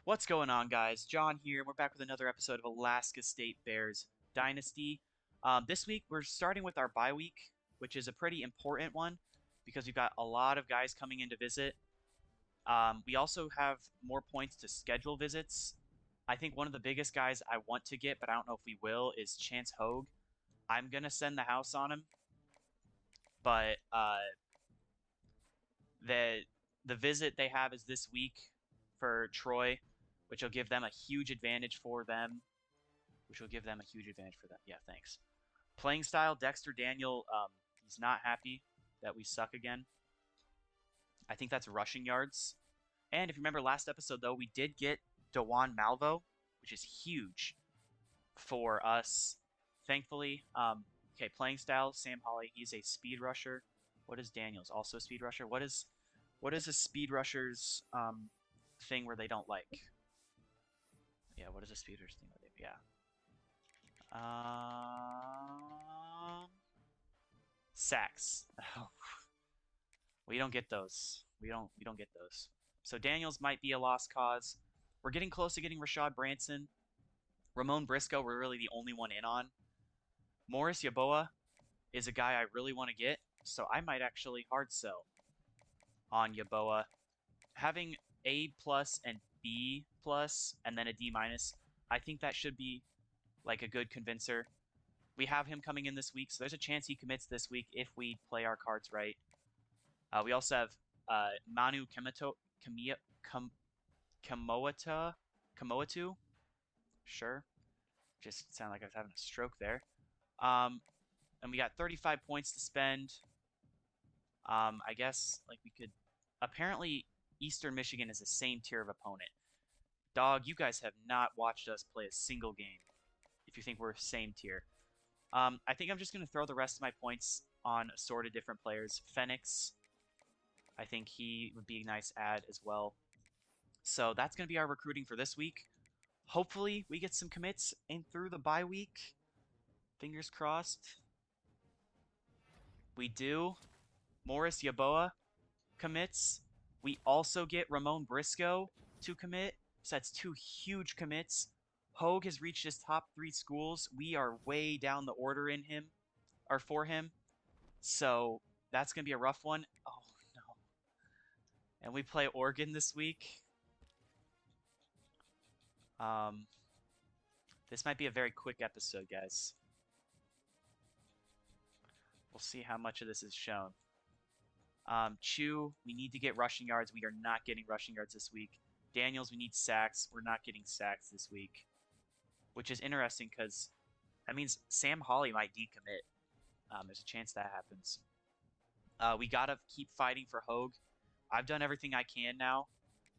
What's going on, guys? John here. We're back with another episode of Alaska State Bears Dynasty. This week, we're starting with our bye week, which is a pretty important one because we've got a lot of guys coming in to visit. We also have more points to schedule visits. I think one of the biggest guys I want to get, but I don't know if we will, is Chance Hogue. I'm going to send the house on him, but the the visit they have is this week for Troy, which will give them a huge advantage for them. Yeah, thanks. Playing style, Dexter Daniel, he's not happy that we suck again. I think that's rushing yards. And if you remember last episode, though, we did get Dewan Malvo, which is huge for us, thankfully. Okay, playing style, Sam Holly, he's a speed rusher. What is Daniels? Also a speed rusher? What is a speed rusher's thing where they don't like? Yeah, what is a speed rusher thing where they? Yeah. Sacks. We don't get those. We don't get those. So Daniels might be a lost cause. We're getting close to getting Rashad Branson. Ramon Briscoe, we're really the only one in on. Morris Yaboa is a guy I really want to get, so I might actually hard sell on Yaboa. Having A plus and B plus and then a D minus, I think that should be like a good convincer. We have him coming in this week, so there's a chance he commits this week if we play our cards right. We also have Manu Kamoatu. Sure. Just sounded like I was having a stroke there. And we got 35 points to spend. I guess like we could. Apparently, Eastern Michigan is the same tier of opponent. Dog, you guys have not watched us play a single game. If you think we're same tier, I think I'm just gonna throw the rest of my points on assorted different players. Phoenix, I think he would be a nice add as well. So that's gonna be our recruiting for this week. Hopefully, we get some commits in through the bye week. Fingers crossed. We do. Morris Yaboa commits. We also get Ramon Briscoe to commit. So that's two huge commits. Hogue has reached his top 3 schools. We are way down the order in him, or for him. So that's going to be a rough one. Oh, no. And we play Oregon this week. This might be a very quick episode, guys. We'll see how much of this is shown. Chew, we need to get rushing yards. We are not getting rushing yards this week. Daniels, we need sacks. We're not getting sacks this week, which is interesting because that means Sam Holly might decommit. There's a chance that happens. We got to keep fighting for Hogue. I've done everything I can now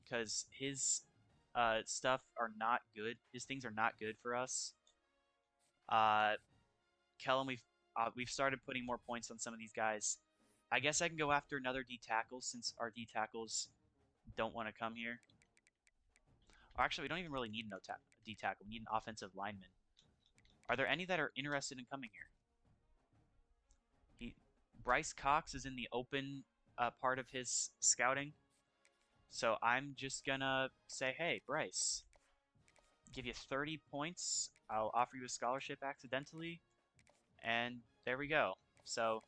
because his stuff are not good. His things are not good for us. Kellen, we've started putting more points on some of these guys. I guess I can go after another D tackle since our D tackles don't want to come here. Or actually, we don't even really need a D tackle. We need an offensive lineman. Are there any that are interested in coming here? Bryce Cox is in the open part of his scouting. So I'm just going to say, hey, Bryce, give you 30 points. I'll offer you a scholarship accidentally. And there we go. So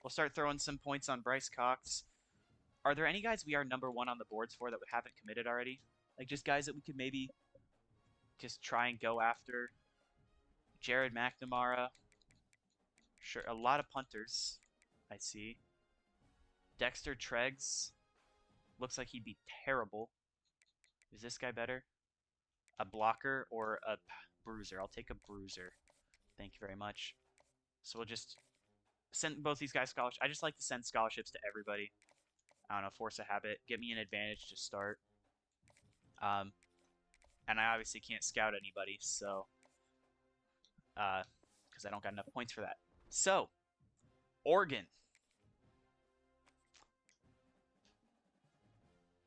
we'll start throwing some points on Bryce Cox. Are there any guys we are number 1 on the boards for that we haven't committed already? Like just guys that we could maybe just try and go after? Jared McNamara. Sure, a lot of punters, I see. Dexter Treggs. Looks like he'd be terrible. Is this guy better? A blocker or a bruiser? I'll take a bruiser. Thank you very much. So we'll just send both these guys scholarships. I just like to send scholarships to everybody. I don't know, force a habit. Get me an advantage to start. And I obviously can't scout anybody, so... because I don't got enough points for that. So, Oregon.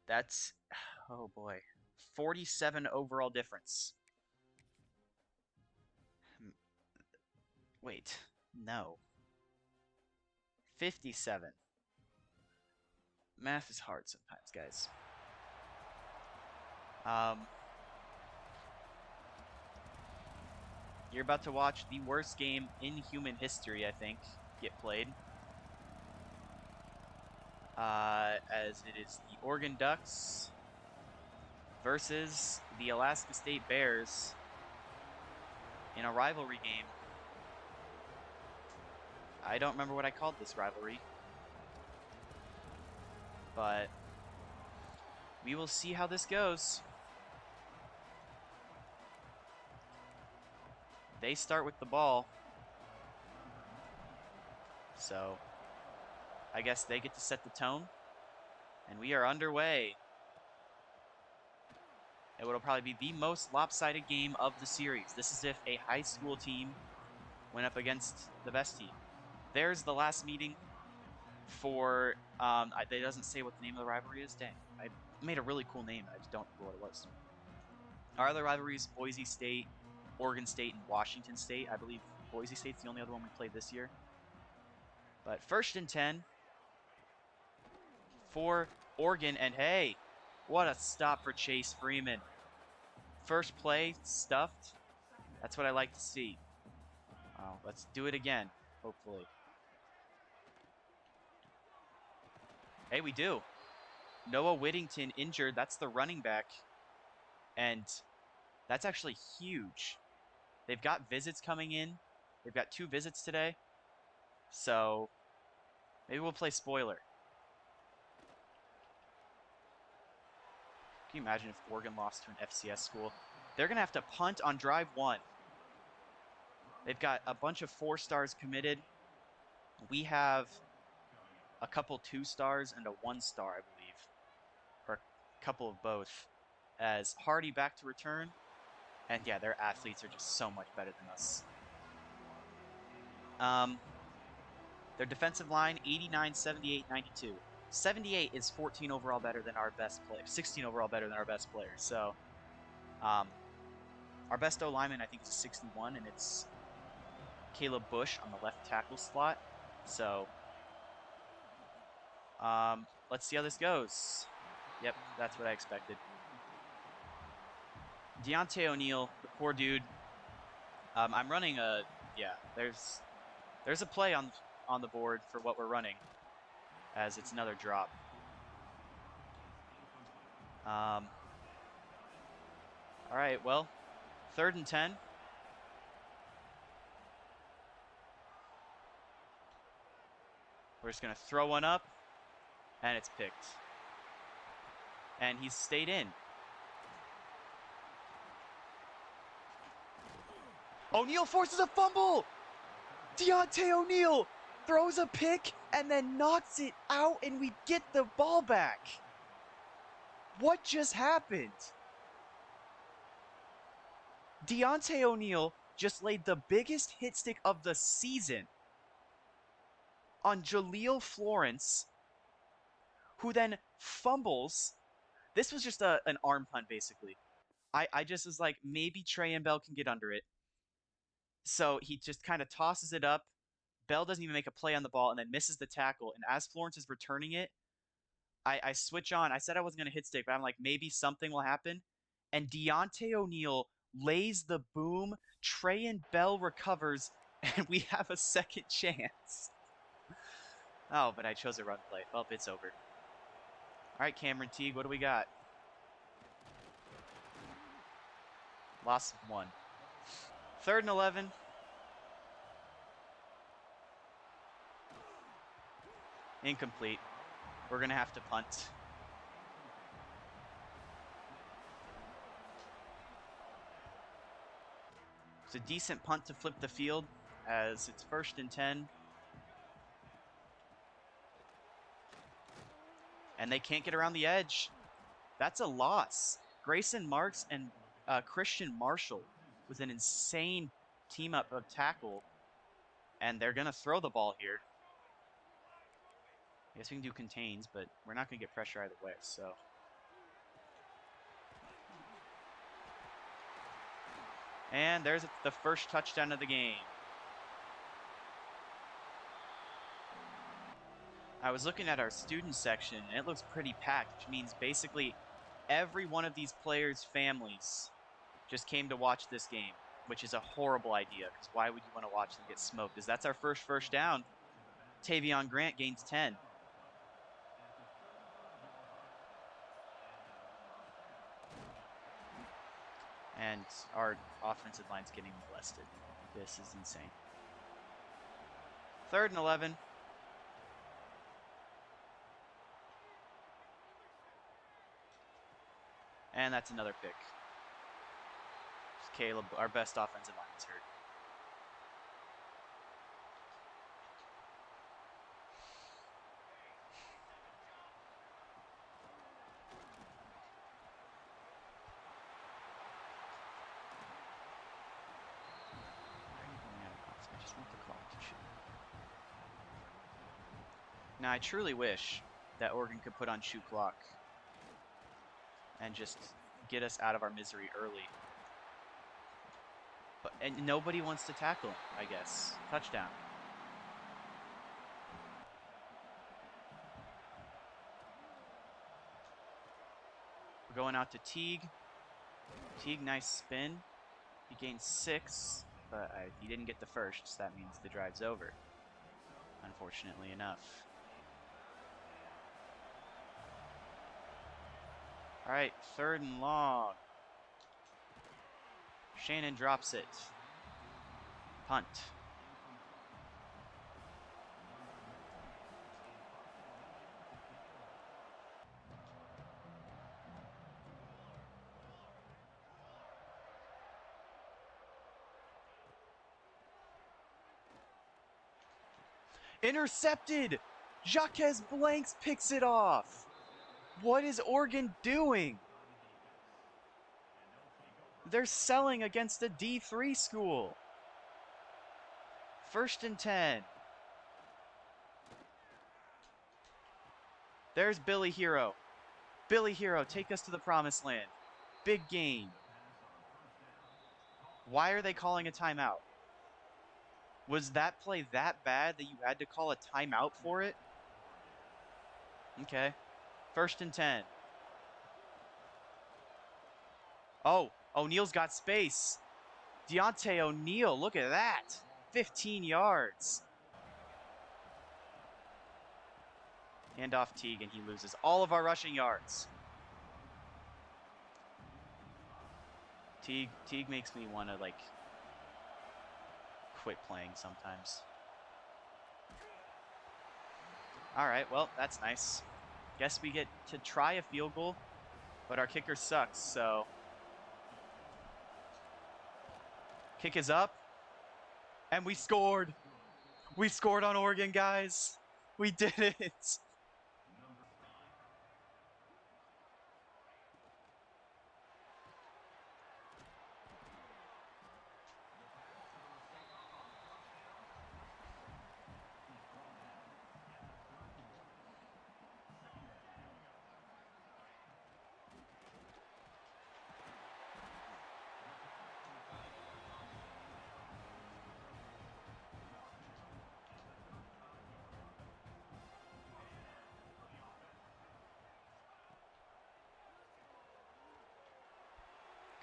That's... oh boy. 47 overall difference. Wait. No. 57. Math is hard sometimes, guys. You're about to watch the worst game in human history, I think, get played. As it is the Oregon Ducks versus the Alaska State Bears in a rivalry game. I don't remember what I called this rivalry, but we will see how this goes. They start with the ball, so I guess they get to set the tone, and we are underway. It will probably be the most lopsided game of the series. This is if a high school team went up against the best team. There's the last meeting for, it doesn't say what the name of the rivalry is. Dang, I made a really cool name. I just don't know what it was. Our other rivalries, Boise State, Oregon State, and Washington State. I believe Boise State's the only other one we played this year. But 1st and 10 for Oregon. And hey, what a stop for Chase Freeman. First play, stuffed. That's what I like to see. Let's do it again, hopefully. Hey, we do. Noah Whittington injured. That's the running back. And that's actually huge. They've got visits coming in. They've got 2 visits today. So maybe we'll play spoiler. Can you imagine if Oregon lost to an FCS school? They're going to have to punt on drive 1. They've got a bunch of 4 stars committed. We have a couple 2 stars and a 1 star, I believe. Or a couple of both. As Hardy back to return. And yeah, their athletes are just so much better than us. Their defensive line, 89, 78, 92. 78 is 14 overall better than our best player. 16 overall better than our best player. So, our best O-lineman, I think, is a 61, and it's Caleb Bush on the left tackle slot. So, let's see how this goes. Yep, that's what I expected. Deontay O'Neal, the poor dude. I'm running a, yeah, there's a play on the board for what we're running, as it's another drop. All right, well, 3rd and 10. We're just going to throw one up, and it's picked. And he's stayed in. O'Neal forces a fumble! Deontay O'Neal throws a pick and then knocks it out, and we get the ball back. What just happened? Deontay O'Neal just laid the biggest hit stick of the season on Jaleel Florence, who then fumbles. This was just an arm punt, basically. I just was like, maybe Trey and Bell can get under it. So he just kind of tosses it up. Bell doesn't even make a play on the ball and then misses the tackle. And as Florence is returning it, I switch on. I said I wasn't going to hit stick, but I'm like, maybe something will happen. And Deontay O'Neal lays the boom. Trey and Bell recovers, and we have a second chance. Oh, but I chose a run play. Well, it's over. All right, Cameron Teague, what do we got? Loss of 1. 3rd and 11. Incomplete. We're going to have to punt. It's a decent punt to flip the field, as it's 1st and 10. And they can't get around the edge. That's a loss. Grayson Marks and Christian Marshall with an insane team-up of tackle. And they're going to throw the ball here. I guess we can do contains, but we're not going to get pressure either way, so. And there's the first touchdown of the game. I was looking at our student section, and it looks pretty packed, which means basically every one of these players' families just came to watch this game. which is a horrible idea because why would you want to watch them get smoked? Because that's our first down. Tavion Grant gains 10. And our offensive line's getting molested. This is insane. 3rd and 11. And that's another pick. Caleb, our best offensive line, is hurt. I just want the clock to shoot. Now, I truly wish that Oregon could put on shoot clock and just get us out of our misery early. And nobody wants to tackle him, I guess. Touchdown. We're going out to Teague. Teague, nice spin. He gains 6, but he didn't get the first, so that means the drive's over, unfortunately enough. All right, 3rd and long. Shannon drops it. Punt. Intercepted! Jacques Blanks picks it off. What is Oregon doing? They're selling against a D3 school. 1st and 10. There's Billy Hero. Billy Hero, take us to the promised land. Big game. Why are they calling a timeout? Was that play that bad that you had to call a timeout for it? Okay. 1st and 10. Oh, O'Neal's got space. Deontay O'Neal, look at that. 15 yards. Hand off Teague, and he loses all of our rushing yards. Teague makes me want to, like, quit playing sometimes. All right, well, that's nice. Guess we get to try a field goal, but our kicker sucks, so. Kick is up, and we scored. We scored on Oregon, guys. We did it.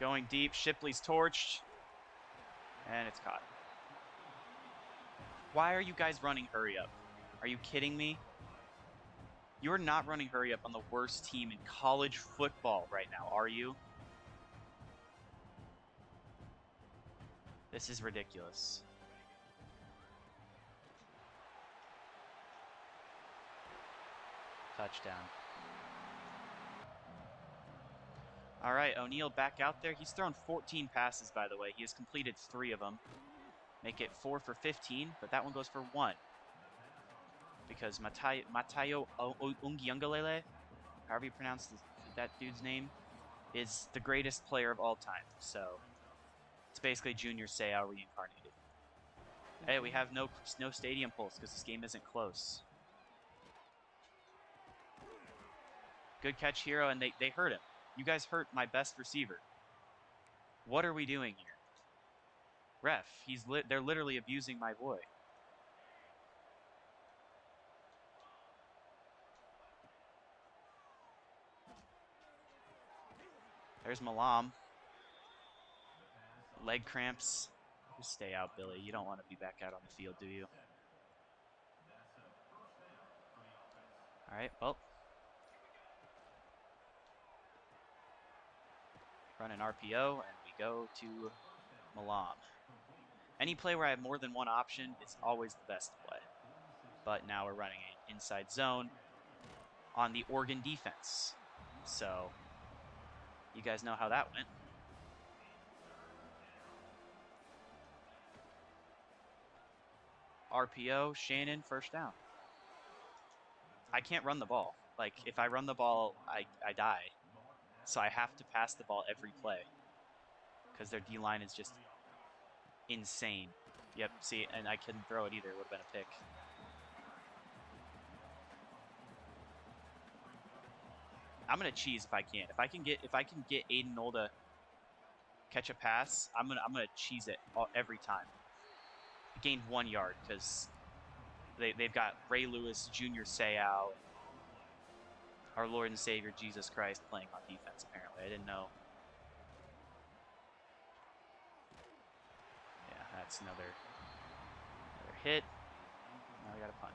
Going deep, Shipley's torched, and it's caught. Why are you guys running hurry up? Are you kidding me? You're not running hurry up on the worst team in college football right now, are you? This is ridiculous. Touchdown. All right, O'Neal back out there. He's thrown 14 passes, by the way. He has completed 3 of them. Make it 4 for 15, but that one goes for 1. Because Matayo Ungiungalele, however you pronounce that dude's name, is the greatest player of all time. So it's basically Junior Seau reincarnated. Hey, we have no stadium pulse because this game isn't close. Good catch, Hero, and they hurt him. You guys hurt my best receiver. What are we doing here? Ref, they're literally abusing my boy. There's Malam. Leg cramps. Just stay out, Billy. You don't want to be back out on the field, do you? All right, well. Run an RPO, and we go to Milan. Any play where I have more than one option is always the best play. But now we're running an inside zone on the Oregon defense. So you guys know how that went. RPO, Shannon, first down. I can't run the ball. Like, if I run the ball, I die. So I have to pass the ball every play because their D-line is just insane. Yep, see, and I couldn't throw it either. It would have been a pick. I'm gonna cheese if I can. If I can get Aiden Knoll to catch a pass, I'm gonna cheese it every time. I gained 1 yard because they've got Ray Lewis, Junior Seau, our Lord and Savior Jesus Christ playing on defense. Apparently, I didn't know. Yeah, that's another hit. Now we got a punt.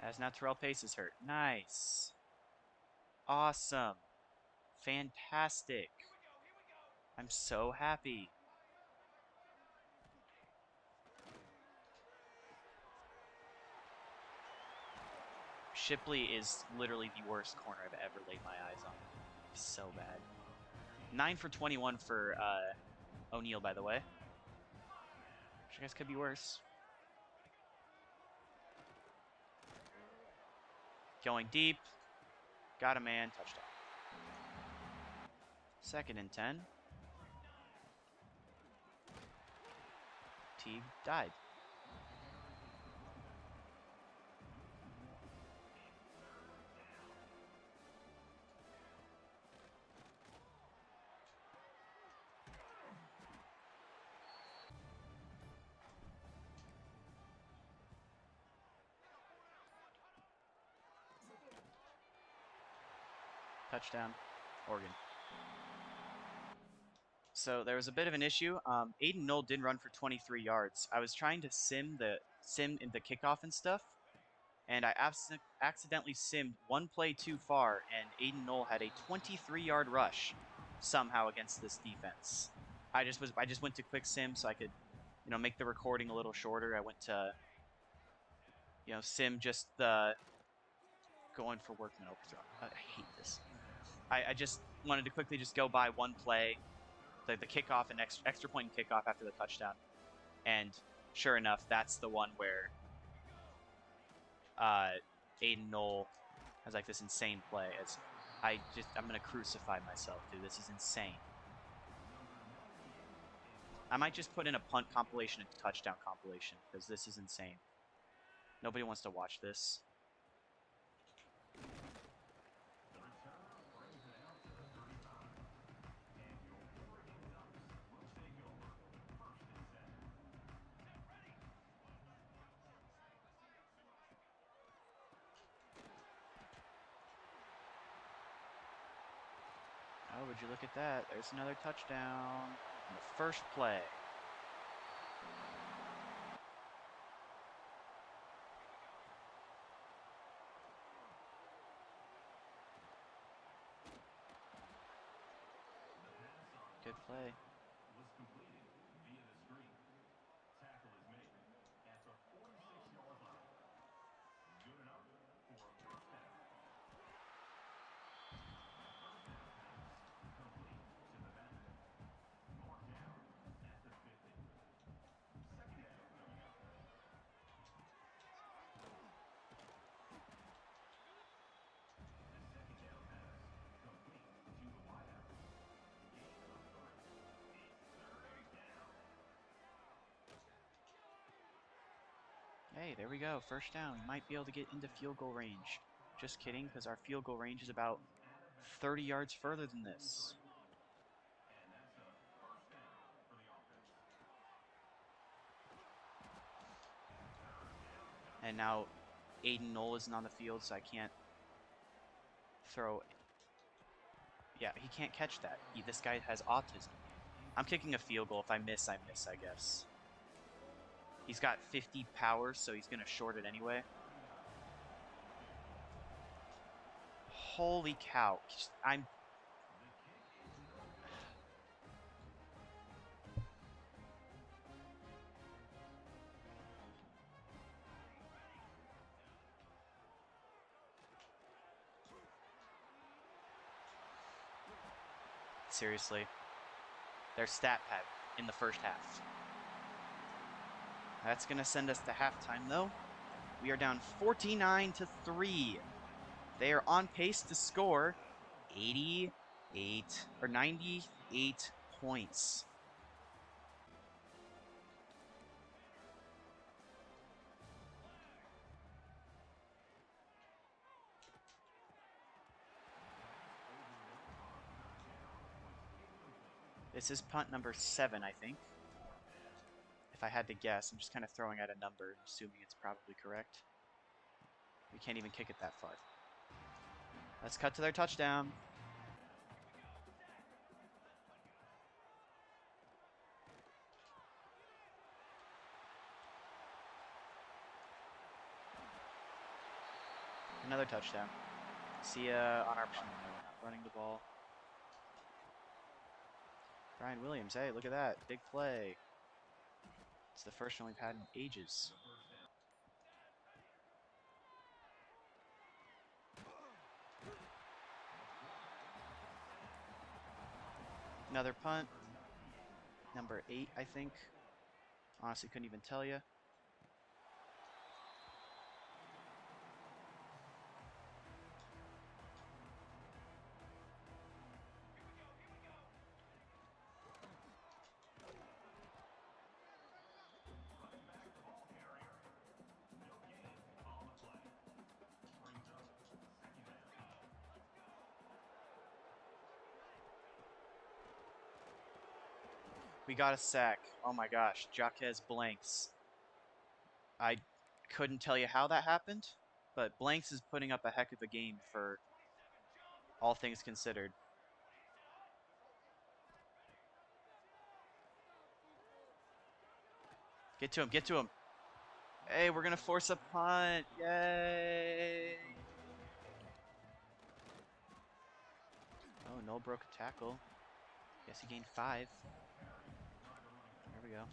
As now Terrell Pace is hurt. Nice. Awesome. Fantastic. I'm so happy. Shipley is literally the worst corner I've ever laid my eyes on. He's so bad. 9 for 21 for O'Neal, by the way. Which I guess could be worse. Going deep. Got a man. Touchdown. 2nd and 10. Teague died. Touchdown, Oregon. So there was a bit of an issue. Aiden Knoll did run for 23 yards. I was trying to sim in the kickoff and stuff, and I accidentally simmed one play too far, and Aiden Knoll had a 23-yard rush somehow against this defense. I just went to quick sim so I could, make the recording a little shorter. I went to, sim just the going for workman overthrow. I hate this. I just wanted to quickly just go by one play, the kickoff and extra point and kickoff after the touchdown, and sure enough, that's the one where Aiden Knoll has like this insane play. I'm gonna crucify myself, dude. This is insane. I might just put in a punt compilation and touchdown compilation because this is insane. Nobody wants to watch this. Oh, would you look at that? There's another touchdown on the first play. Good play. Hey, there we go. First down. We might be able to get into field goal range. Just kidding, because our field goal range is about 30 yards further than this. And now Aiden Knoll isn't on the field, so I can't throw. Yeah, he can't catch that. This guy has autism. I'm kicking a field goal. If I miss, I miss, I guess. He's got 50 power, so he's going to short it anyway. Holy cow. I'm... Seriously. Their stat pad in the first half. That's going to send us to halftime, though. We are down 49-3. They are on pace to score 88 or 98 points. This is punt number 7, I think. If I had to guess, I'm just kind of throwing out a number, assuming it's probably correct. We can't even kick it that far. Let's cut to their touchdown. Another touchdown. See ya on our punt. No, we're not running the ball. Brian Williams, hey, look at that. Big play. It's the first one we've had in ages. Another punt. Number 8, I think. Honestly, couldn't even tell you. We got a sack. Oh my gosh, Jaquez Blanks. I couldn't tell you how that happened, but Blanks is putting up a heck of a game for all things considered. Get to him, get to him. Hey, we're going to force a punt. Yay. Oh, Noel broke a tackle. Guess he gained 5. There we go.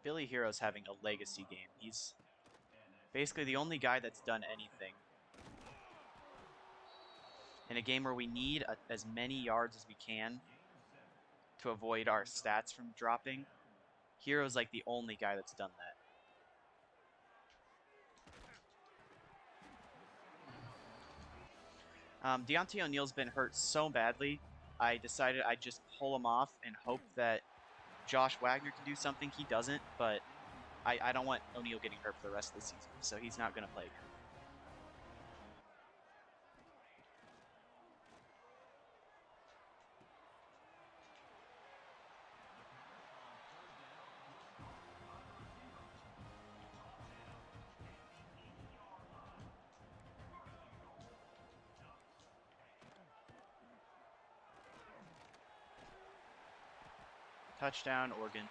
Billy Hero's having a legacy game. He's basically the only guy that's done anything. In a game where we need as many yards as we can to avoid our stats from dropping, Hero's like the only guy that's done that. Deontay O'Neal's been hurt so badly, I decided I'd just pull him off and hope that Josh Wagner can do something. He doesn't, but I don't want O'Neal getting hurt for the rest of the season, so he's not going to play again. Touchdown, Oregon.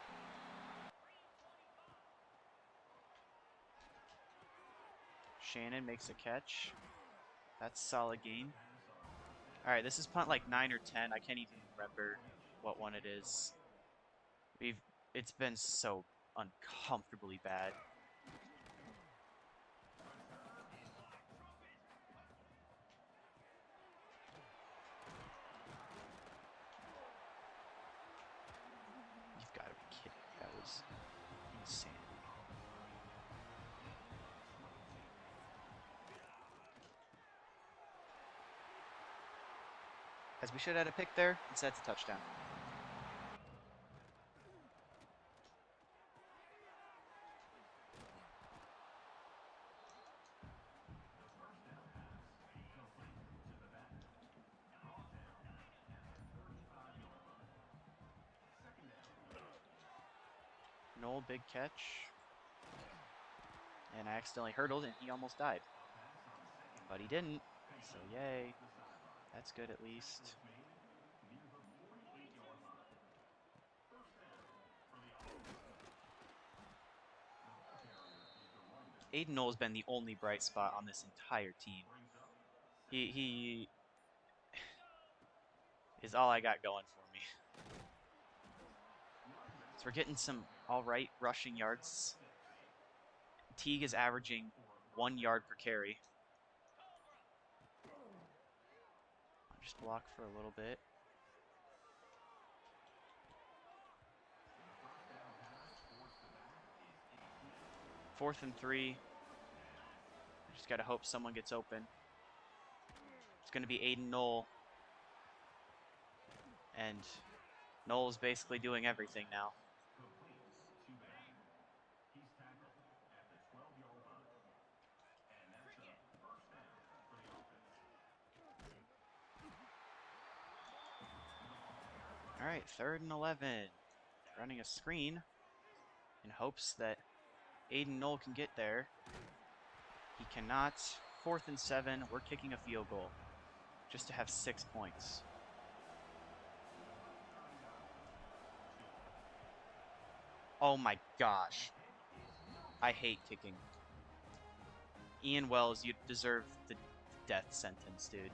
Shannon makes a catch. That's a solid game. All right, this is punt like 9 or 10. I can't even remember what one it is. It's been so uncomfortably bad. You've got to be kidding. That was insane. As we should have had a pick there. Instead, it's a touchdown. Noel, big catch. And I accidentally hurdled and he almost died. But he didn't, so yay. That's good at least. Aiden Noel's been the only bright spot on this entire team. He is all I got going for me. So we're getting some alright rushing yards. Teague is averaging 1 yard per carry. I'll just block for a little bit. Fourth and 3. Just gotta hope someone gets open. It's gonna be Aiden Noel. And Noel's basically doing everything now. All right, 3rd and 11. Running a screen in hopes that Aiden Noel can get there. He cannot. 4th and 7. We're kicking a field goal just to have 6 points. Oh my gosh. I hate kicking. Ian Wells, you deserve the death sentence, dude.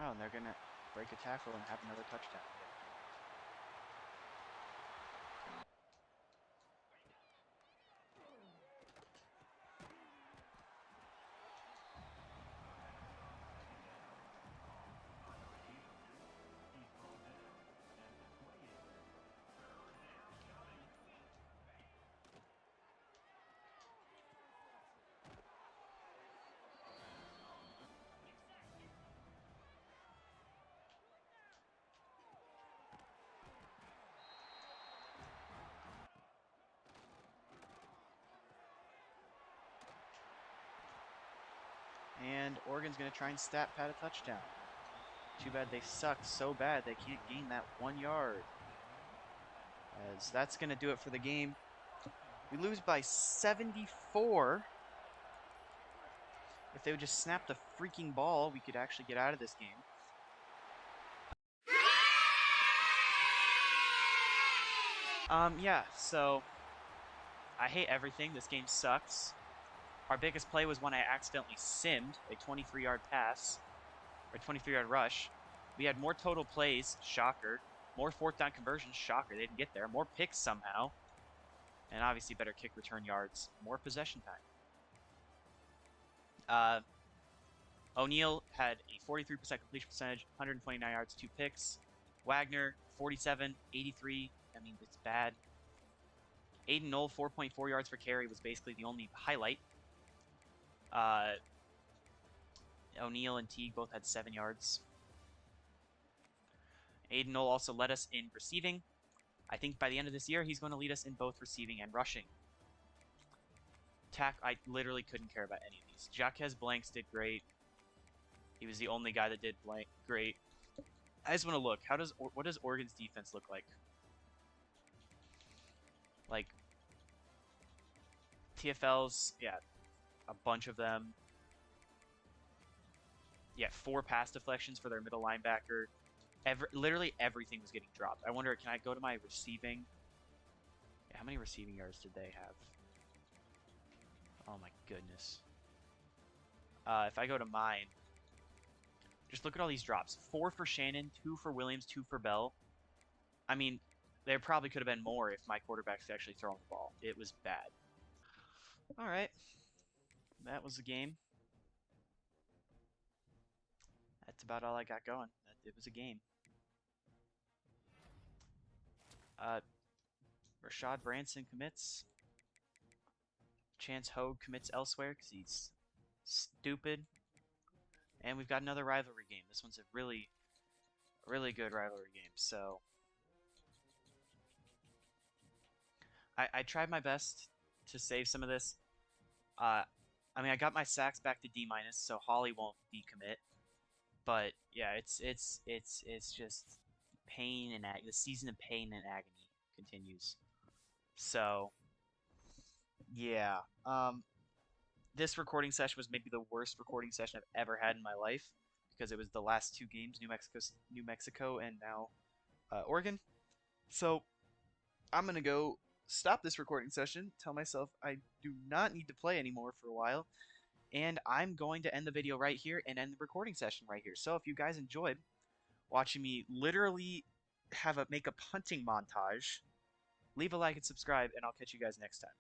Oh, and they're going to break a tackle and have another touchdown. And Oregon's going to try and stat pad a touchdown. Too bad they suck so bad they can't gain that 1 yard. As that's going to do it for the game. We lose by 74. If they would just snap the freaking ball, we could actually get out of this game. Yeah, so I hate everything. This game sucks. Our biggest play was when I accidentally simmed a 23-yard pass, or 23-yard rush. We had more total plays, shocker. More 4th down conversions, shocker. They didn't get there. More picks somehow. And obviously better kick return yards. More possession time. O'Neal had a 43% completion percentage, 129 yards, 2 picks. Wagner, 47, 83. I mean, it's bad. Aiden Noel, 4.4 yards per carry was basically the only highlight. O'Neal and Teague both had 7 yards. Aiden Noel also led us in receiving. I think by the end of this year, he's going to lead us in both receiving and rushing. I literally couldn't care about any of these. Jaquez Blanks did great. He was the only guy that did great. I just want to look. What does Oregon's defense look like? Like, TFL's, yeah, a bunch of them. Yeah, 4 pass deflections for their middle linebacker. Literally everything was getting dropped. I wonder, can I go to my receiving? Yeah, how many receiving yards did they have? Oh my goodness. If I go to mine, just look at all these drops. 4 for Shannon, 2 for Williams, 2 for Bell. I mean, there probably could have been more if my quarterback's actually throwing the ball. It was bad. All right. That was the game. that's about all I got going. It was a game. Uh, Rashad Branson commits. Chance Hogue commits elsewhere because he's stupid. And we've got another rivalry game. This one's a really good rivalry game. So I tried my best to save some of this. Uh, I mean, I got my sacks back to D minus, so Holly won't decommit. But yeah, it's just pain and the season of pain and agony continues. So yeah, this recording session was maybe the worst recording session I've ever had in my life because it was the last two games, New Mexico, and now Oregon. So I'm gonna go stop this recording session, tell myself I do not need to play anymore for a while, and I'm going to end the video right here and end the recording session right here. So if you guys enjoyed watching me literally make a punting montage, leave a like and subscribe, and I'll catch you guys next time.